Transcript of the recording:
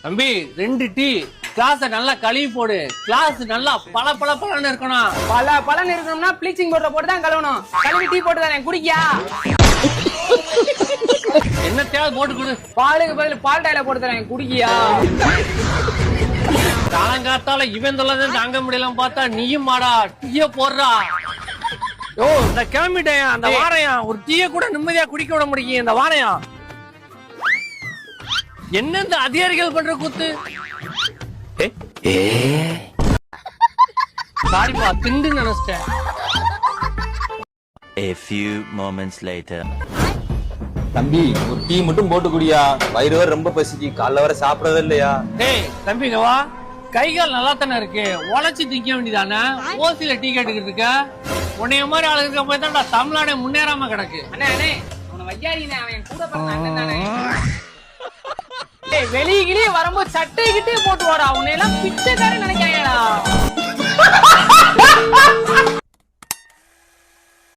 தம்பி 2 tea glass நல்லா கழுவி போடு. கிளாஸ் நல்லா பல பல பலன்னு இருக்கணும். பல பலன்னு இருக்கணும்னா ப்ளீச்சிங் பவுடர் போட்டு தான் கழுவணும். கழுவி டீ போட்டு தரேன், குடிக்கியா? என்ன தேவை போட்டு கொடு. பாலுக்கு பதில் பால் டாயில போட்டு தரேன், குடிக்கியா? காலங்காத்தால இவன் தொல்லதான் தாங்க முடியலாம் பார்த்தா நீயும் மாடா டீய போடுறா. ஓ இந்த கிளம்பிட்டேன், அந்த வாரையா ஒரு டீய கூட நிம்மதியா குடிக்க விட முடியும். இந்த வாரையா என்ன இந்த அதிகாரிகள் பண்ற கூத்து? சாரிப்பா, திண்டு நினைச்சிட்டேன். A few moments later. தம்பி ஒரு டீ மட்டும் போட்டு குடியா, வயிறு வர ரொம்ப பசிக்கு, காலைல வர சாப்பிடவே இல்லையா? டேய் தம்பிங்க வா, கை கால் நல்லா தானே இருக்கு, உழைச்சு திங்க வேண்டியதானே. ஓசில டீ கேட்டுக்கிட்டு இருக்க. உன்னைய மாதிரி ஆளுங்க போய் தான் தமிழ்நாடே முன்னேறாம கிடக்கு. அண்ணே அண்ணே, அவனை வையாதீங்க, அவன் கூட பிறந்த அண்ணன் தானே. வெளியே வரும்போது சட்டை கிட்டே போட்டு வாடா, உன்னை எல்லாம் பிச்சைக்காரன் நினைக்காங்கடா.